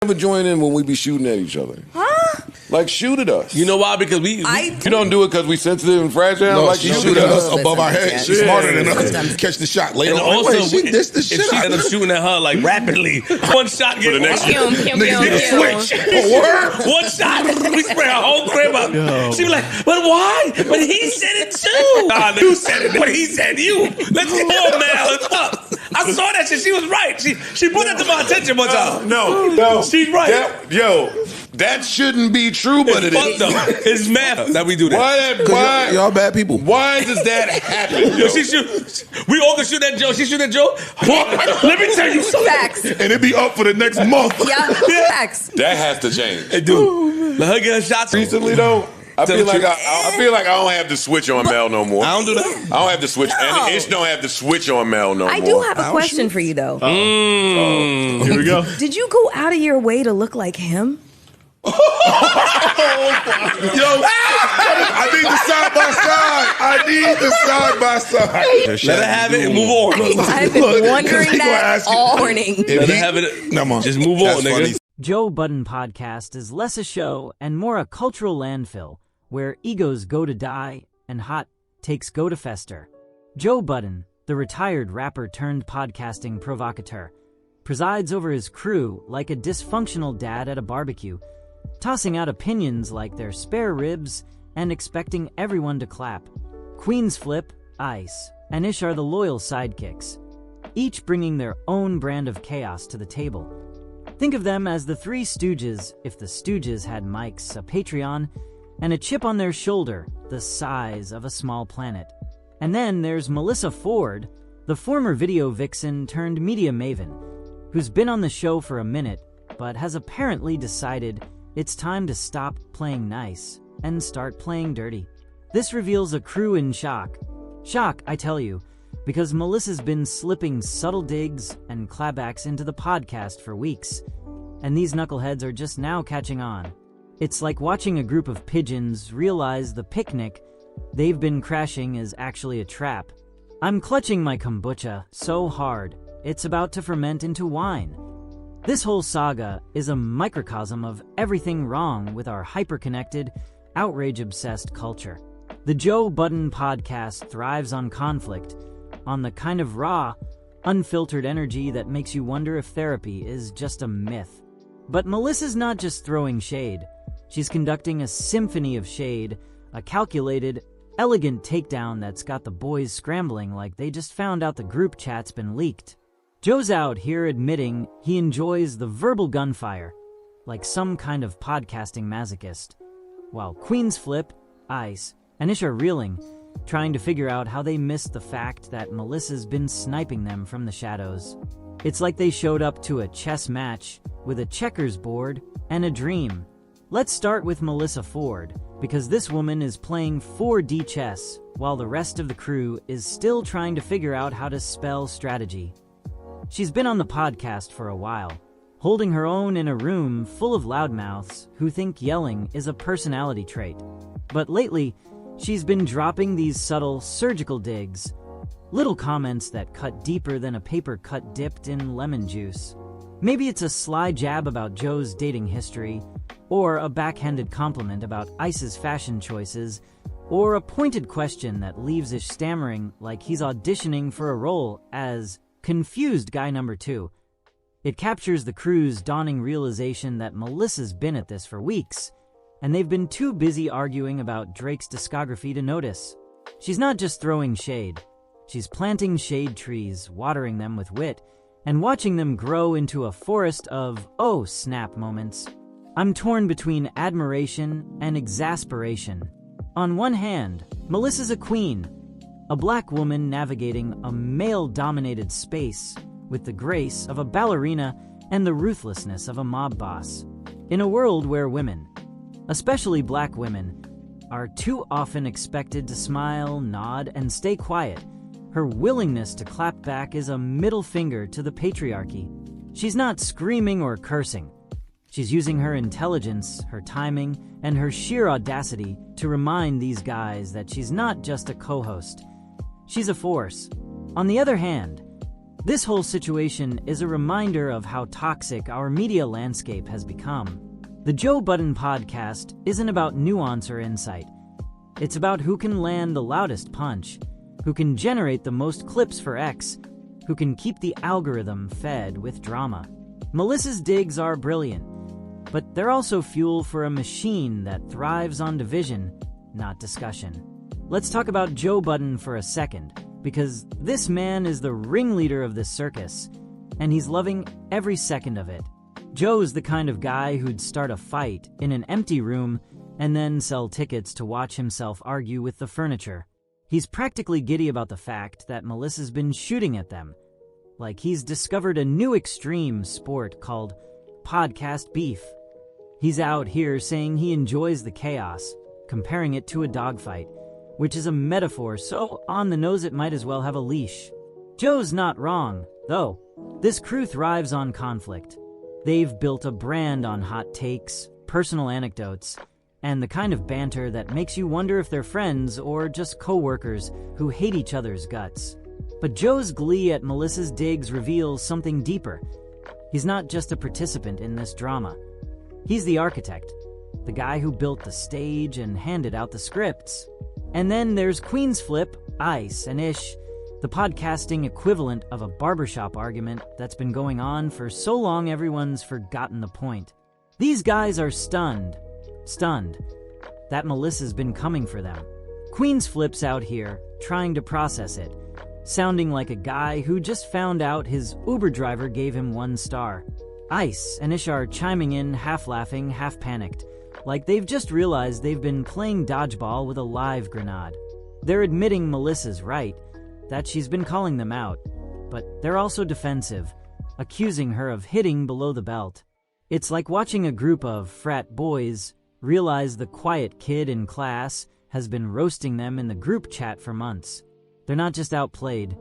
never join in when we be shooting at each other. Huh? Like, shoot at us. You know why? Because you don't do it because we sensitive and fragile. No, like, she shoot at us above our heads. She's smarter than us. Catch the shot later. And on. also, Wait, if she end up shooting at her like rapidly, one shot get the next switch. One shot, we spray her whole crib up. She be like, but why? But he said it too. Nah, you said it, but he said you. Let's get more mad. I saw that shit. She was right. She brought that to my attention one time. No. She's right. That shouldn't be true, but it is. It's mad that we do that. Why? Y'all bad people. Why does that happen? We all can shoot at Joe. She shoot at Joe. Let me tell you something. Facts. And it be up for the next month. Yeah, facts. That has to change. Hey, dude. Let her get her shots. Recently, though, I feel like I don't have to switch on Mel no more. I don't do that. I don't have to switch. And Ish don't have to switch on Mel no more. I do have a question for you, though. Here we go. Did you go out of your way to look like him? Yo, I need the side by side. Let her have it and move on. I've been wondering that all morning. Let her have it. Just move on, nigga. Joe Budden Podcast is less a show and more a cultural landfill where egos go to die and hot takes go to fester. Joe Budden, the retired rapper turned podcasting provocateur, presides over his crew like a dysfunctional dad at a barbecue, tossing out opinions like they're spare ribs and expecting everyone to clap. Queens Flip, Ice, and Ish are the loyal sidekicks, each bringing their own brand of chaos to the table. Think of them as the Three Stooges if the Stooges had mics, a Patreon, and a chip on their shoulder the size of a small planet. And then there's Melyssa Ford, the former video vixen turned media maven, who's been on the show for a minute but has apparently decided it's time to stop playing nice and start playing dirty. This reveals a crew in shock. Shock, I tell you, because Melyssa's been slipping subtle digs and clapbacks into the podcast for weeks, and these knuckleheads are just now catching on. It's like watching a group of pigeons realize the picnic they've been crashing is actually a trap. I'm clutching my kombucha so hard, it's about to ferment into wine. This whole saga is a microcosm of everything wrong with our hyper-connected, outrage-obsessed culture. The Joe Budden Podcast thrives on conflict, on the kind of raw, unfiltered energy that makes you wonder if therapy is just a myth. But Melyssa's not just throwing shade. She's conducting a symphony of shade, a calculated, elegant takedown that's got the boys scrambling like they just found out the group chat's been leaked. Joe's out here admitting he enjoys the verbal gunfire, like some kind of podcasting masochist, while Queens Flip, Ice, and Ish are reeling, trying to figure out how they missed the fact that Melyssa's been sniping them from the shadows. It's like they showed up to a chess match with a checkers board and a dream. Let's start with Melyssa Ford, because this woman is playing 4D chess, while the rest of the crew is still trying to figure out how to spell strategy. She's been on the podcast for a while, holding her own in a room full of loudmouths who think yelling is a personality trait. But lately, she's been dropping these subtle surgical digs, little comments that cut deeper than a paper cut dipped in lemon juice. Maybe it's a sly jab about Joe's dating history, or a backhanded compliment about Ice's fashion choices, or a pointed question that leaves Ish stammering like he's auditioning for a role as confused guy number 2. It captures the crew's dawning realization that Melyssa's been at this for weeks, and they've been too busy arguing about Drake's discography to notice. She's not just throwing shade. She's planting shade trees, watering them with wit, and watching them grow into a forest of oh snap moments. I'm torn between admiration and exasperation. On one hand, Melyssa's a queen, a black woman navigating a male-dominated space with the grace of a ballerina and the ruthlessness of a mob boss. In a world where women, especially black women, are too often expected to smile, nod, and stay quiet, her willingness to clap back is a middle finger to the patriarchy. She's not screaming or cursing. She's using her intelligence, her timing, and her sheer audacity to remind these guys that she's not just a co-host. She's a force. On the other hand, This whole situation is a reminder of how toxic our media landscape has become. The Joe Budden podcast isn't about nuance or insight. It's about who can land the loudest punch, who can generate the most clips for X, who can keep the algorithm fed with drama. Melyssa's digs are brilliant, but they're also fuel for a machine that thrives on division, not discussion. Let's talk about Joe Budden for a second, because this man is the ringleader of this circus, and he's loving every second of it. Joe's the kind of guy who'd start a fight in an empty room and then sell tickets to watch himself argue with the furniture. He's practically giddy about the fact that Melyssa's been shooting at them, like he's discovered a new extreme sport called podcast beef. He's out here saying he enjoys the chaos, comparing it to a dogfight, which is a metaphor so on the nose it might as well have a leash. Joe's not wrong, though. This crew thrives on conflict. They've built a brand on hot takes, personal anecdotes, and the kind of banter that makes you wonder if they're friends or just co-workers who hate each other's guts. But Joe's glee at Melyssa's digs reveals something deeper. He's not just a participant in this drama. He's the architect, the guy who built the stage and handed out the scripts. And then there's Queen's Flip, Ice, and Ish, the podcasting equivalent of a barbershop argument that's been going on for so long everyone's forgotten the point. These guys are stunned that Melyssa's been coming for them. Queen's Flip's out here, trying to process it, sounding like a guy who just found out his Uber driver gave him 1 star. Ice and Ish are chiming in, half laughing, half panicked, like they've just realized they've been playing dodgeball with a live grenade. They're admitting Melyssa's right, that she's been calling them out, but they're also defensive, accusing her of hitting below the belt. It's like watching a group of frat boys realize the quiet kid in class has been roasting them in the group chat for months. They're not just outplayed,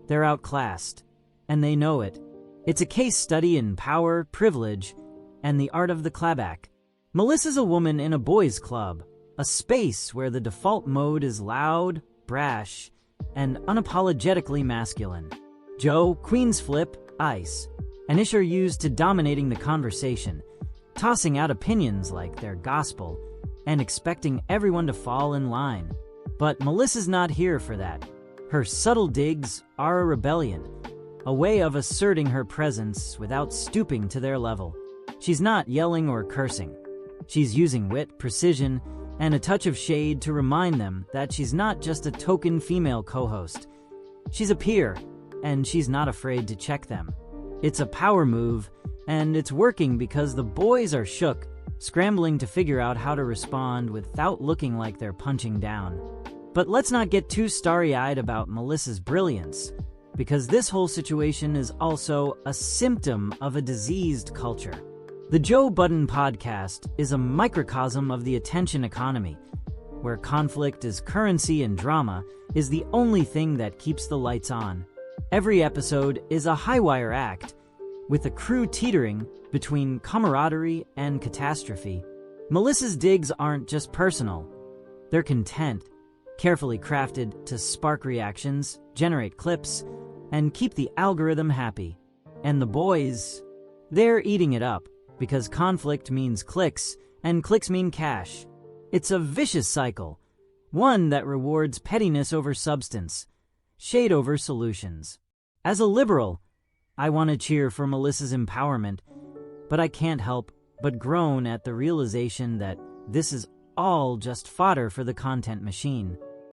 they're outclassed, and they know it. It's a case study in power, privilege, and the art of the clapback. Melyssa's a woman in a boys' club, a space where the default mode is loud, brash, and unapologetically masculine. Joe, Queen's Flip, Ice, and Ish are used to dominating the conversation, tossing out opinions like they're gospel, and expecting everyone to fall in line. But Melyssa's not here for that. Her subtle digs are a rebellion, a way of asserting her presence without stooping to their level. She's not yelling or cursing. She's using wit, precision, and a touch of shade to remind them that she's not just a token female co-host. She's a peer, and she's not afraid to check them. It's a power move, and it's working because the boys are shook, scrambling to figure out how to respond without looking like they're punching down. But let's not get too starry-eyed about Melyssa's brilliance, because this whole situation is also a symptom of a diseased culture. The Joe Budden podcast is a microcosm of the attention economy, where conflict is currency and drama is the only thing that keeps the lights on. Every episode is a high-wire act, with the crew teetering between camaraderie and catastrophe. Melyssa's digs aren't just personal. They're content, carefully crafted to spark reactions, generate clips, and keep the algorithm happy. And the boys, they're eating it up, because conflict means clicks, and clicks mean cash. It's a vicious cycle, one that rewards pettiness over substance, shade over solutions. As a liberal, I want to cheer for Melyssa's empowerment, but I can't help but groan at the realization that this is all just fodder for the content machine.